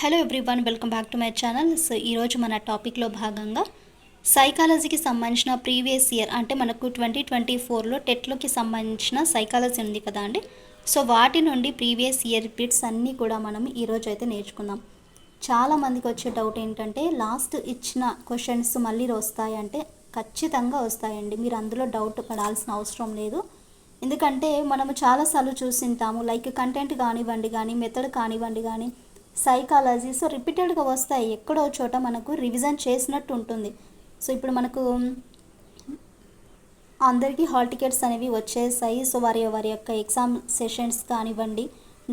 Hello everyone, welcome back to my channel. So ఈరోజు మన టాపిక్లో భాగంగా సైకాలజీకి సంబంధించిన ప్రీవియస్ ఇయర్ అంటే మనకు 2024లో టెట్లోకి సంబంధించిన సైకాలజీ ఉంది కదా అండి. సో వాటి నుండి ప్రీవియస్ ఇయర్ బిట్స్ అన్నీ కూడా మనం ఈరోజు అయితే నేర్చుకుందాం. చాలామందికి వచ్చే డౌట్ ఏంటంటే లాస్ట్ ఇచ్చిన క్వశ్చన్స్ మళ్ళీ వస్తాయంటే ఖచ్చితంగా వస్తాయండి. మీరు అందులో డౌట్ పడాల్సిన అవసరం లేదు. ఎందుకంటే మనము చాలాసార్లు చూసింటాము, లైక్ కంటెంట్ కానివ్వండి కానీ మెథడ్ కానివ్వండి కానీ సైకాలజీ సో రిపీటెడ్గా వస్తాయి. ఎక్కడో చోట మనకు రివిజన్ చేసినట్టు ఉంటుంది. సో ఇప్పుడు మనకు అందరికీ హాల్ టికెట్స్ అనేవి వచ్చేసాయి. సో వారి యొక్క ఎగ్జామ్ సెషన్స్ కానివ్వండి,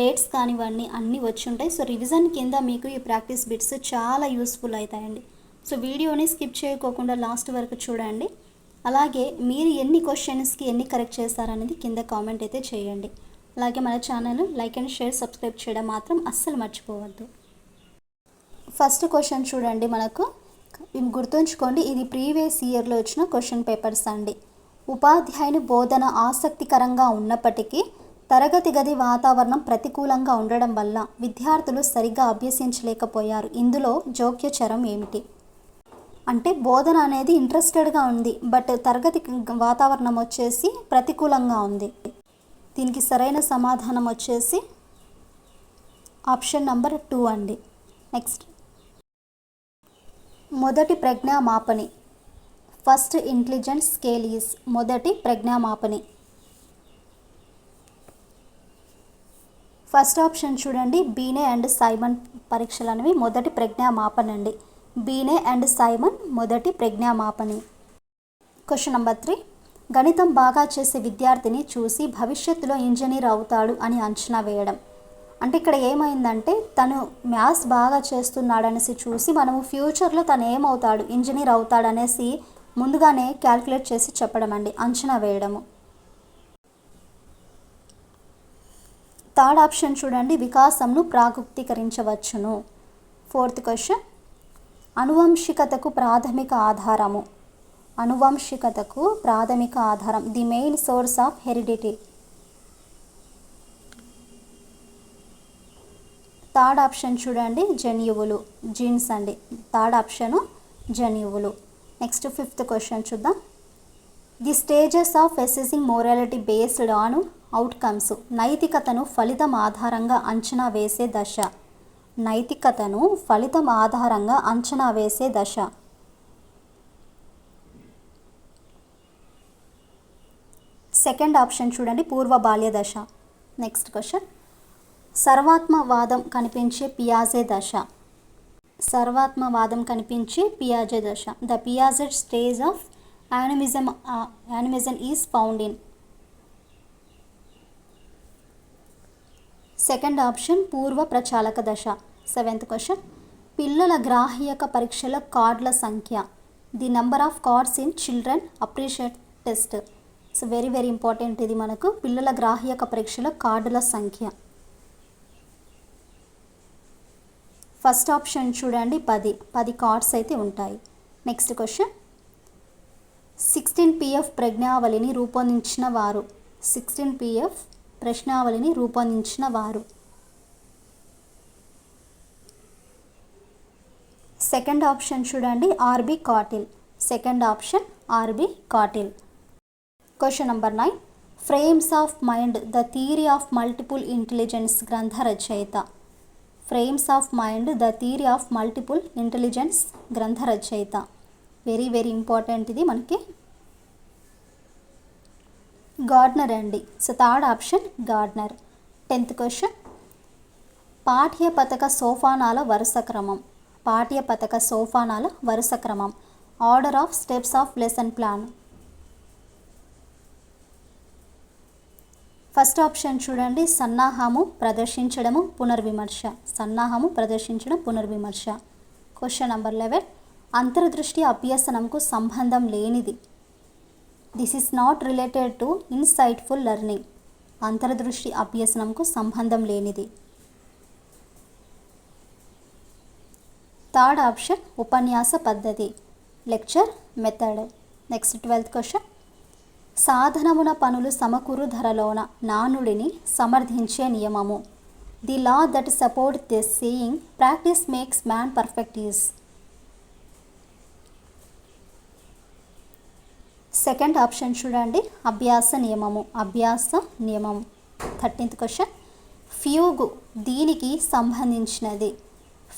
డేట్స్ కానివ్వండి అన్నీ వచ్చి ఉంటాయి. సో రివిజన్ కింద మీకు ఈ ప్రాక్టీస్ బిట్స్ చాలా యూస్ఫుల్ అవుతాయండి. సో వీడియోని స్కిప్ చేయకోకుండా లాస్ట్ వరకు చూడండి. అలాగే మీరు ఎన్ని క్వశ్చన్స్కి ఎన్ని కరెక్ట్ చేస్తారనేది కింద కామెంట్ అయితే చేయండి. అలాగే మన channel like and share subscribe చేయడం మాత్రం అస్సలు మర్చిపోవద్దు. ఫస్ట్ క్వశ్చన్ చూడండి, మనకు గుర్తుంచుకోండి, ఇది ప్రీవియస్ ఇయర్లో వచ్చిన క్వశ్చన్ పేపర్స్ అండి. ఉపాధ్యాయుని బోధన ఆసక్తికరంగా ఉన్నప్పటికీ తరగతి గది వాతావరణం ప్రతికూలంగా ఉండడం వల్ల విద్యార్థులు సరిగ్గా అభ్యసించలేకపోయారు. ఇందులో జోక్యచరం ఏమిటి? అంటే బోధన అనేది ఇంట్రెస్టెడ్గా ఉంది, బట్ తరగతి వాతావరణం వచ్చేసి ప్రతికూలంగా ఉంది. దీనికి సరైన సమాధానం వచ్చేసి ఆప్షన్ నంబర్ 2 అండి. నెక్స్ట్, మొదటి ప్రజ్ఞామాపని. ఫస్ట్ ఇంటెలిజెన్స్ స్కేల్ ఈజ్ మొదటి ప్రజ్ఞామాపని. ఫస్ట్ ఆప్షన్ చూడండి, బీనే అండ్ సైమన్ పరీక్షలు అనేవి మొదటి ప్రజ్ఞామాపన అండి. బీనే అండ్ సైమన్ మొదటి ప్రజ్ఞామాపని. క్వశ్చన్ నంబర్ 3, గణితం బాగా చేసే విద్యార్థిని చూసి భవిష్యత్తులో ఇంజనీర్ అవుతాడు అని అంచనా వేయడం. అంటే ఇక్కడ ఏమైందంటే తను మ్యాథ్స్ బాగా చేస్తున్నాడనేసి చూసి మనము ఫ్యూచర్లో తను ఏమవుతాడు, ఇంజనీర్ అవుతాడు అనేసి ముందుగానే క్యాల్కులేట్ చేసి చెప్పడం అండి, అంచనా వేయడము. థర్డ్ ఆప్షన్ చూడండి, వికాసంను ప్రాగుప్తీకరించవచ్చును. ఫోర్త్ క్వశ్చన్, అనువంశికతకు ప్రాథమిక ఆధారము. అనువంశికతకు ప్రాథమిక ఆధారం, the main source of heredity. Third option చూడండి, జన్యువులు, జీన్స్ అండి. థర్డ్ ఆప్షను జన్యువులు. నెక్స్ట్ ఫిఫ్త్ క్వశ్చన్ చూద్దాం. The stages of assessing morality based on outcomes. నైతికతను ఫలితం ఆధారంగా అంచనా వేసే దశ. నైతికతను ఫలితం ఆధారంగా అంచనా వేసే దశ. సెకండ్ ఆప్షన్ చూడండి, పూర్వ బాల్య దశ. నెక్స్ట్ క్వశ్చన్, సర్వాత్మవాదం కనిపించే పియాజే దశ. సర్వాత్మవాదం కనిపించే పియాజే దశ. The Piaget stage of animism is found in. Second option పూర్వ ప్రచాలక దశ. సెవెంత్ క్వశ్చన్, పిల్లల గ్రాహ్యక పరీక్షల కార్డుల సంఖ్య. The number of cards in children appreciate test. So very important ఇది మనకు, పిల్లల గ్రాహ్యక పరీక్షల కార్డుల సంఖ్య. ఫస్ట్ ఆప్షన్ చూడండి, 10 కార్డ్స్ అయితే ఉంటాయి. నెక్స్ట్ క్వశ్చన్, 16PF ప్రజ్ఞావళిని రూపొందించిన వారు. 16PF ప్రశ్నావళిని రూపొందించిన వారు. సెకండ్ ఆప్షన్ చూడండి, R B Cattell. Second option R B Cattell. Question number 9, frames of mind the theory of multiple intelligence గ్రంథ రచయిత. Frames of mind the theory of multiple intelligence గ్రంథ రచయిత. వెరీ ఇంపార్టెంట్ ఇది మనకి. గార్డ్నర్ అండి. So third option Gardner. 10th question, పాఠ్య పథక సోపానాల వరుస క్రమం. పాఠ్య పథక సోపానాల వరుస క్రమం. Order of steps of lesson plan. First option చూడండి, సన్నాహము ప్రదర్శించడము పునర్విమర్శ. సన్నాహము ప్రదర్శించడం పునర్విమర్శ. క్వశ్చన్ నంబర్ 11, అంతర్దృష్టి అభ్యసనంకు సంబంధం లేనిది. This is not related to insightful learning. అంతర్దృష్టి అభ్యసనంకు సంబంధం లేనిది. థర్డ్ ఆప్షన్ ఉపన్యాస పద్ధతి, lecture method. Next 12th question, సాధనమున పనులు సమకూరు ధరలోన నానుడిని సమర్థించే నియమము. The law that support this saying practice makes man perfect is. Second option చూడండి, అభ్యాస నియమము. అభ్యాస నియమము. 13th క్వశ్చన్, ఫ్యూగు దీనికి సంబంధించినది.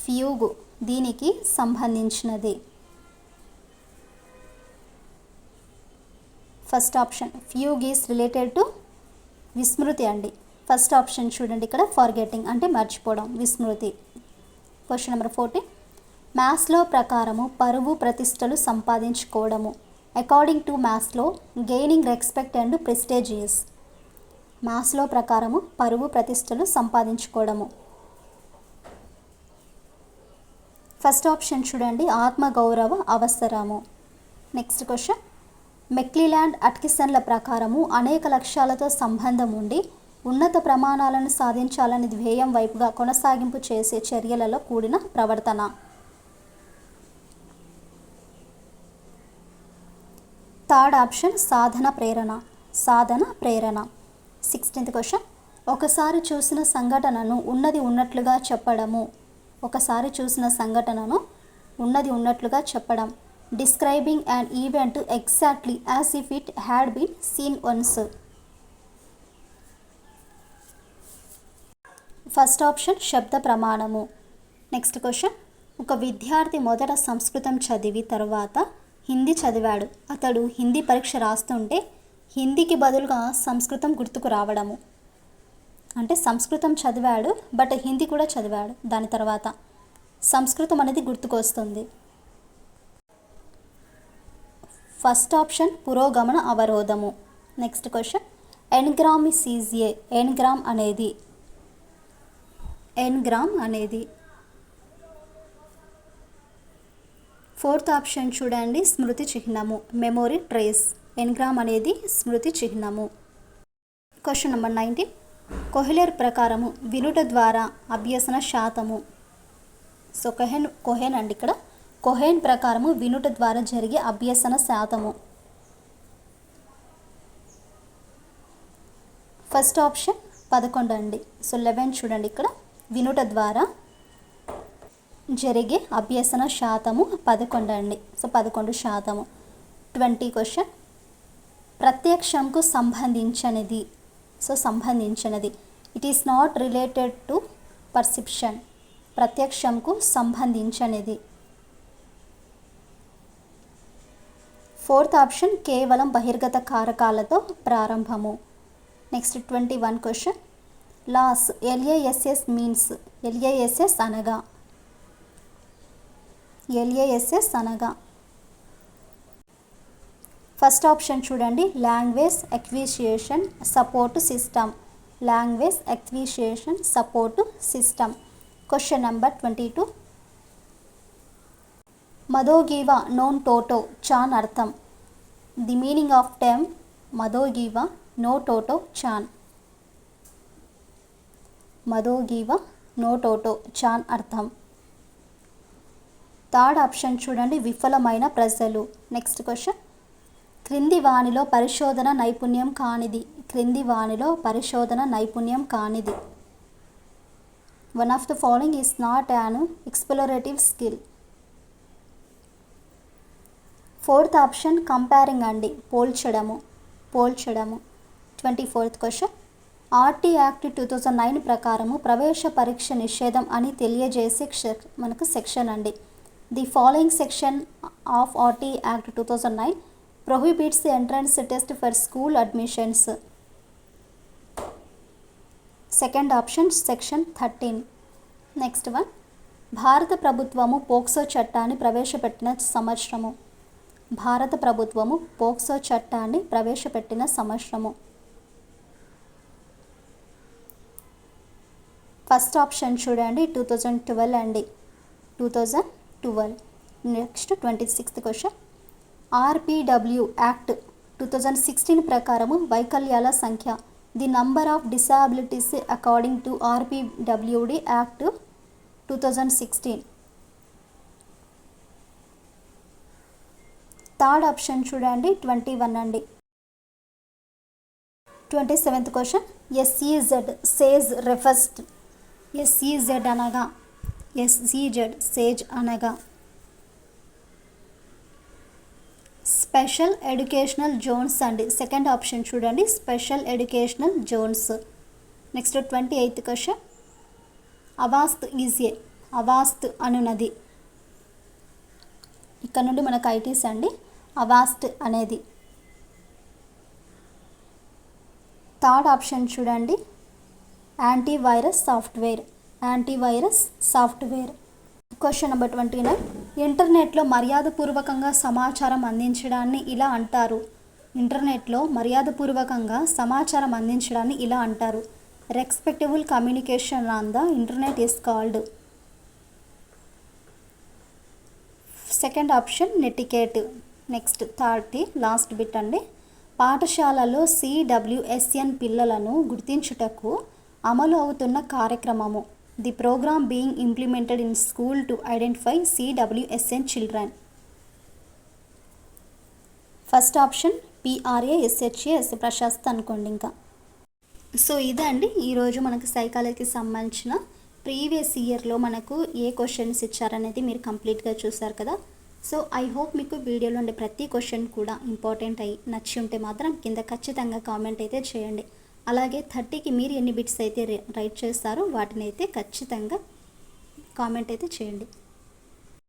ఫ్యూగు దీనికి సంబంధించినది. First option fugue is related to విస్మృతి అండి. ఫస్ట్ ఆప్షన్ చూడండి, ఇక్కడ ఫర్గెటింగ్ అంటే మర్చిపోవడం, విస్మృతి. క్వశ్చన్ నెంబర్ 14, మ్యాథ్స్లో ప్రకారము పరువు ప్రతిష్టలు సంపాదించుకోవడము. అకార్డింగ్ టు మ్యాథ్స్లో gaining respect and prestige is. మ్యాథ్స్లో ప్రకారము పరువు ప్రతిష్టలు సంపాదించుకోవడము. ఫస్ట్ ఆప్షన్ చూడండి, ఆత్మగౌరవ అవసరము. నెక్స్ట్ క్వశ్చన్, మెక్లీలాండ్ అట్కిసన్ల ప్రకారము అనేక లక్ష్యాలతో సంబంధం ఉండి ఉన్నత ప్రమాణాలను సాధించాలని ధ్యేయం వైపుగా కొనసాగింపు చేసే చర్యలలో కూడిన ప్రవర్తన. థర్డ్ ఆప్షన్ సాధన ప్రేరణ. సాధన ప్రేరణ. 16th క్వశ్చన్, ఒకసారి చూసిన సంఘటనను ఉన్నది ఉన్నట్లుగా చెప్పడము. ఒకసారి చూసిన సంఘటనను ఉన్నది ఉన్నట్లుగా చెప్పడం. Describing an event exactly as if it had been seen once. First option శబ్ద ప్రమాణము. నెక్స్ట్ క్వశ్చన్, ఒక విద్యార్థి మొదట సంస్కృతం చదివి తర్వాత హిందీ చదివాడు. అతడు హిందీ పరీక్ష రాస్తుంటే హిందీకి బదులుగా సంస్కృతం గుర్తుకు రావడము. అంటే సంస్కృతం చదివాడు బట్ హిందీ కూడా చదివాడు, దాని తర్వాత సంస్కృతం అనేది గుర్తుకొస్తుంది. ఫస్ట్ ఆప్షన్ పురోగమన అవరోధము. Next question, engram is a. Engram అనేది. ఎన్గ్రామ్ అనేది. ఫోర్త్ ఆప్షన్ చూడండి, స్మృతి చిహ్నము. Memory trace. ఎన్గ్రామ్ అనేది స్మృతి చిహ్నము. క్వశ్చన్ నెంబర్ 19, కొహ్లర్ ప్రకారము వినుట ద్వారా అభ్యసన శాతము. సో కొహెన్ అండి ఇక్కడ. కొహెన్ ప్రకారము వినుట ద్వారా జరిగే అభ్యసన శాతము. ఫస్ట్ ఆప్షన్ 11 అండి. సో 11 చూడండి ఇక్కడ, వినుట ద్వారా జరిగే అభ్యసన శాతము 11 అండి. సో 11%. 20 క్వశ్చన్, ప్రత్యక్షంకు సంబంధించినది. సో సంబంధించినది. It is not related to perception. ప్రత్యక్షంకు సంబంధించినది. ఫోర్త్ ఆప్షన్ కేవలం బహిర్గత కారకాలతో ప్రారంభము. Next 21 question, LASS. LASS means. LASS అనగా. LASS అనగా. ఫస్ట్ ఆప్షన్ చూడండి, language acquisition support system. Language acquisition support system. Question number 22, Madogiwa no Totto chan అర్థం. The meaning of term Madogiwa no Totto chan. Madogiwa no Totto chan అర్థం. Third option చూడండి, విఫలమైన ప్రజలు. Next question, క్రింది వానిలో పరిశోధన నైపుణ్యం కానిది. క్రింది వానిలో పరిశోధన నైపుణ్యం కానిది. One of the following is not an explorative skill. Fourth option comparing అండి, పోల్చడము. పోల్చడము. 24th క్వశ్చన్, ఆర్టీ యాక్ట్ 2009 ప్రకారము ప్రవేశ పరీక్ష నిషేధం అని తెలియజేసే మనకు సెక్షన్ అండి. The following section of RT act 2009 prohibits the entrance test for school admissions. Second option section 13. Next one, భారత ప్రభుత్వము పోక్సో చట్టాన్ని ప్రవేశపెట్టిన సంవత్సరము. భారత ప్రభుత్వము పోక్సో చట్టాన్ని ప్రవేశపెట్టిన సంవత్సరము. ఫస్ట్ ఆప్షన్ చూడండి 2012 అండి. 2012. Next 26th question, RPW act 2016 ప్రకారము వైకల్యాల సంఖ్య. The number of disabilities according to RPWD act 2016. Third option చూడండి 21 అండి. 27th question, SEZ SEZ refers SEZ అనగా ఎస్ఈజెడ్ సేజ్ అనగా స్పెషల్ ఎడ్యుకేషనల్ జోన్స్ అండి. సెకండ్ ఆప్షన్ చూడండి, special educational zones. Next 28th question, Avast is, Avast అనునది. ఇక్కడ నుండి మనకు ఐటీస్ అండి, అవాస్ట్ అనేది. థర్డ్ ఆప్షన్ చూడండి, antivirus software, antivirus software. Question number 29, ఇంటర్నెట్లో మర్యాదపూర్వకంగా సమాచారం అందించడాన్ని ఇలా అంటారు. ఇంటర్నెట్లో మర్యాదపూర్వకంగా సమాచారం అందించడాన్ని ఇలా అంటారు. Respectable communication on the internet is called. Second option netiquette. Next 30 last bit అండి. పాఠశాలలో CWSN పిల్లలను గుర్తించుటకు అమలు అవుతున్న కార్యక్రమము. The program being implemented in school to identify CWSN children. First option PRASHAS, Prashast అనుకోండి ఇంకా. సో ఇదండి ఈరోజు మనకు సైకాలజీకి సంబంధించిన ప్రీవియస్ ఇయర్లో మనకు ఏ క్వశ్చన్స్ ఇచ్చారనేది మీరు కంప్లీట్గా చూసారు కదా. సో ఐ హోప్ మీకు వీడియోలో ఉండే ప్రతి క్వశ్చన్ కూడా ఇంపార్టెంట్ అయ్యి నచ్చి ఉంటే మాత్రం కింద ఖచ్చితంగా కామెంట్ అయితే చేయండి. అలాగే 30కి మీరు ఎన్ని బిట్స్ అయితే రైట్ చేస్తారో వాటిని అయితే ఖచ్చితంగా కామెంట్ అయితే చేయండి.